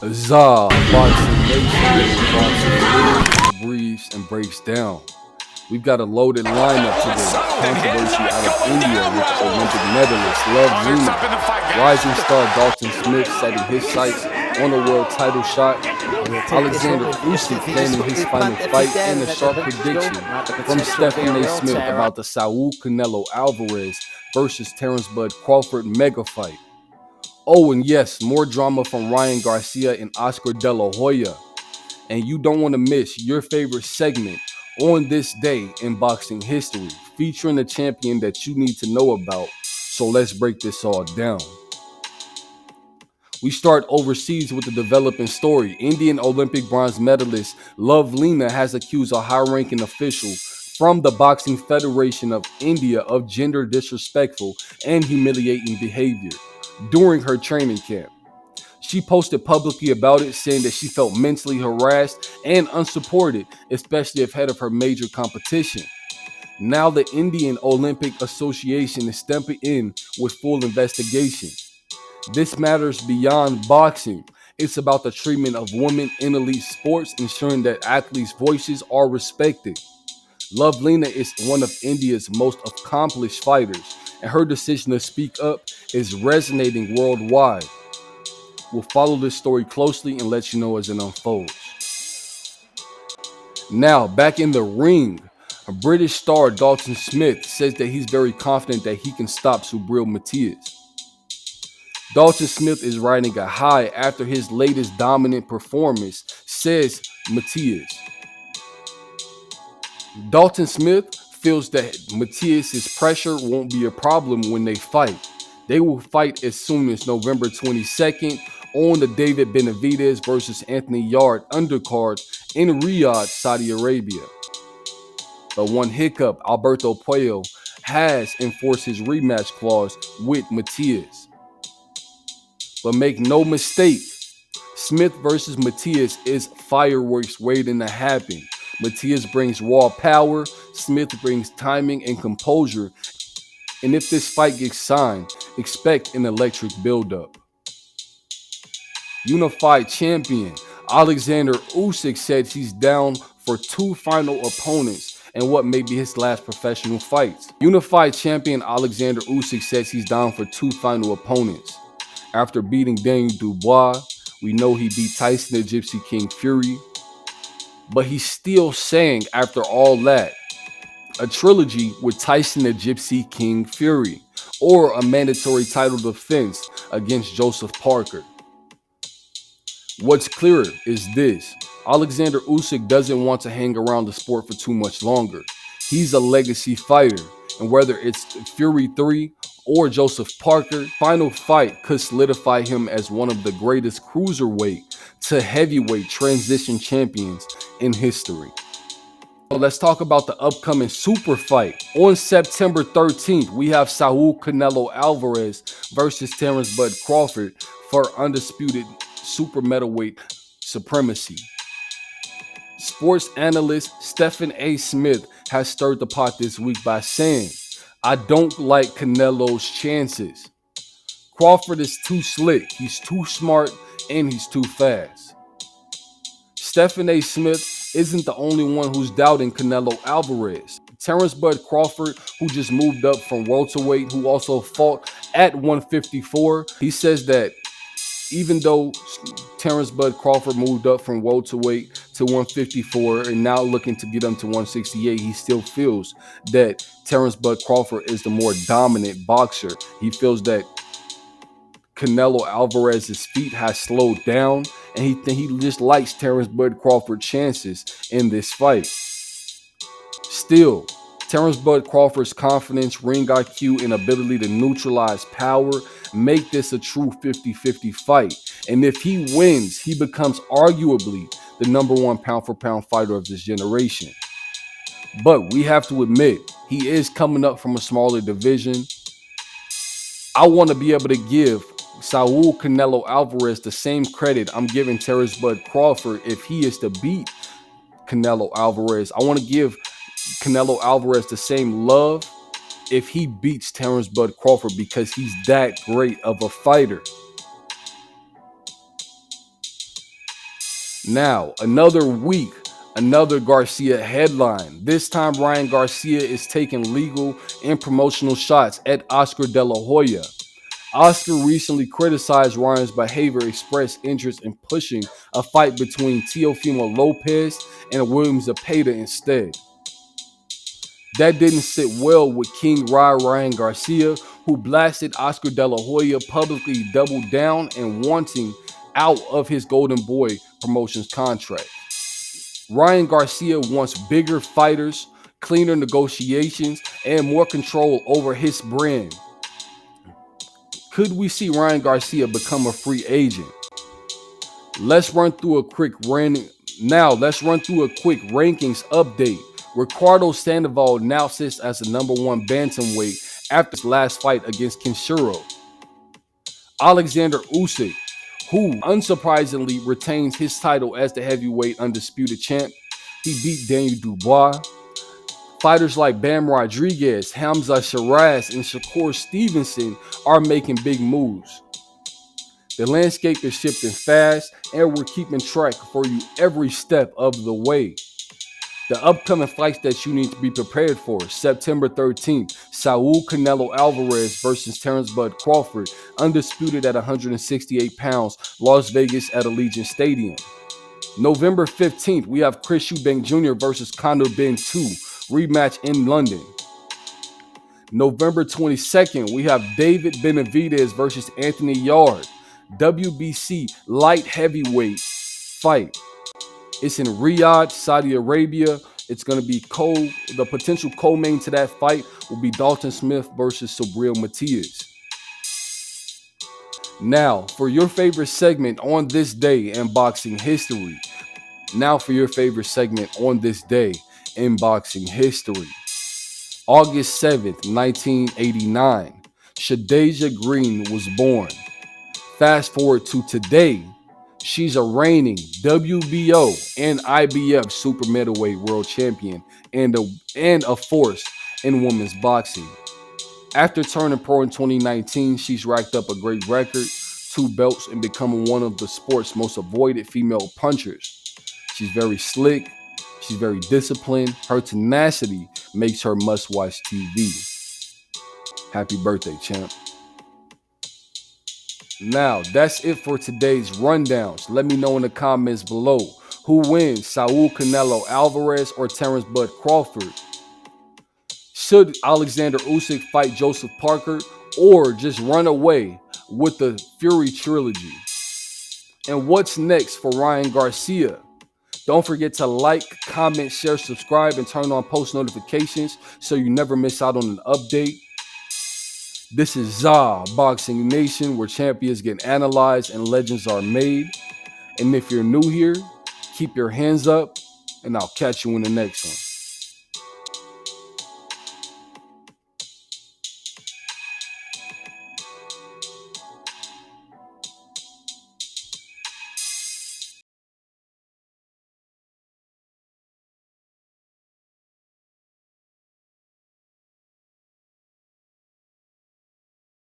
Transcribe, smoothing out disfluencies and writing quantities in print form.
ZABoxingNation, boxing lives, breathes, and breaks down. We've got a loaded lineup today. Controversy out of India with Olympic medalist Lovlina, rising star Dalton Smith setting his sights on a world title shot, Alexander Usyk planning his final fight, and a sharp prediction from Stephen Smith about the Saul Canelo Alvarez versus Terrence Bud Crawford mega fight. Oh, and yes, more drama from Ryan Garcia and Oscar De La Hoya. And you don't want to miss your favorite segment on this day in boxing history, featuring a champion that you need to know about. So let's break this all down. We start overseas with the developing story. Indian Olympic bronze medalist Lovlina has accused a high-ranking official from the Boxing Federation of India of gender disrespectful and humiliating behavior during her training camp. She posted publicly about it, saying that she felt mentally harassed and unsupported, especially ahead of her major competition. Now the Indian Olympic Association is stepping in with full investigation. This matters beyond boxing. It's about the treatment of women in elite sports, ensuring that athletes' voices are respected. Lovlina is one of India's most accomplished fighters, and her decision to speak up is resonating worldwide. We'll follow this story closely and let you know as it unfolds. Now, back in the ring, a British star Dalton Smith says that he's very confident that he can stop Subriel Matias. Dalton Smith is riding a high after his latest dominant performance, says Matias. Dalton Smith feels that Matias' pressure won't be a problem when they fight. They will fight as soon as November 22nd on the David Benavidez versus Anthony Yarde undercard in Riyadh, Saudi Arabia. The one hiccup, Alberto Puello has enforced his rematch clause with Matias. But make no mistake, Smith versus Matias is fireworks waiting to happen. Matias brings raw power, Smith brings timing and composure. And if this fight gets signed, expect an electric buildup. Unified champion Alexander Usyk said he's down for two final opponents and what may be his last professional fights. Unified champion Alexander Usyk says he's down for two final opponents. After beating Daniel Dubois, we know he beat Tyson the Gypsy King Fury. But he's still saying, after all that, a trilogy with Tyson the Gypsy King Fury, or a mandatory title defense against Joseph Parker. What's clearer is this: Alexander Usyk doesn't want to hang around the sport for too much longer. He's a legacy fighter, and whether it's Fury 3 or Joseph Parker, final fight could solidify him as one of the greatest cruiserweight to heavyweight transition champions in history. Let's talk about the upcoming super fight. On September 13th, we have Saul Canelo Alvarez versus Terrence Bud Crawford for undisputed super middleweight supremacy. Sports analyst Stephen A. Smith has stirred the pot this week by saying, "I don't like Canelo's chances. Crawford is too slick, he's too smart, and he's too fast." Stephen A. Smith isn't the only one who's doubting Canelo Alvarez. Terrence Bud Crawford, who just moved up from welterweight, who also fought at 154, he says that even though Terrence Bud Crawford moved up from welterweight to 154 and now looking to get him to 168, he still feels that Terrence Bud Crawford is the more dominant boxer. He feels that Canelo Alvarez's feet has slowed down, and he just likes Terrence Bud Crawford's chances in this fight. Still, Terrence Bud Crawford's confidence, ring IQ, and ability to neutralize power make this a true 50-50 fight. And if he wins, he becomes arguably the number one pound-for-pound fighter of this generation. But we have to admit, he is coming up from a smaller division. I want to be able to give Saul Canelo Alvarez the same credit I'm giving Terrence Bud Crawford if he is to beat Canelo Alvarez. I want to give Canelo Alvarez the same love if he beats Terrence Bud Crawford, because he's that great of a fighter. Now, another week, another Garcia headline. This time, Ryan Garcia is taking legal and promotional shots at Oscar De La Hoya. Oscar recently criticized Ryan's behavior, expressed interest in pushing a fight between Teofimo Lopez and William Zepeda instead. That didn't sit well with King Ryan Garcia, who blasted Oscar De La Hoya, publicly doubled down and wanting out of his Golden Boy Promotions contract. Ryan Garcia wants bigger fighters, cleaner negotiations, and more control over his brand. Could we see Ryan Garcia become a free agent? Let's run through a quick rankings update. Ricardo Sandoval now sits as the #1 bantamweight after his last fight against Kenshiro. Alexander Usyk, who unsurprisingly retains his title as the heavyweight undisputed champ, he beat Daniel Dubois. Fighters like Bam Rodriguez, Hamza Shiraz, and Shakur Stevenson are making big moves. The landscape is shifting fast, and we're keeping track for you every step of the way. The upcoming fights that you need to be prepared for: September 13th, Saul Canelo Alvarez versus Terrence Bud Crawford, undisputed at 168 pounds, Las Vegas at Allegiant Stadium. November 15th, we have Chris Eubank Jr. versus Conor Ben 2, rematch in London. November 22nd, we have David Benavidez versus Anthony Yarde, WBC light heavyweight fight. It's in Riyadh, Saudi Arabia. It's going to be the potential co-main to that fight will be Dalton Smith versus Subriel Matias. Now, for your favorite segment on this day in boxing history. August 7th, 1989, Shadasia Green was born. Fast forward to today, she's a reigning WBO and IBF super middleweight world champion and a force in women's boxing. After turning pro in 2019, she's racked up a great record, 2 belts, and becoming one of the sport's most avoided female punchers. She's very slick. She's very disciplined. Her tenacity makes her must-watch TV. Happy birthday, champ. Now, that's it for today's rundowns. Let me know in the comments below who wins, Saul Canelo Alvarez or Terrence Bud Crawford. Should Alexander Usyk fight Joseph Parker or just run away with the Fury trilogy? And what's next for Ryan Garcia? Don't forget to like, comment, share, subscribe, and turn on post notifications so you never miss out on an update. This is ZABoxingNation, where champions get analyzed and legends are made. And if you're new here, keep your hands up, and I'll catch you in the next one.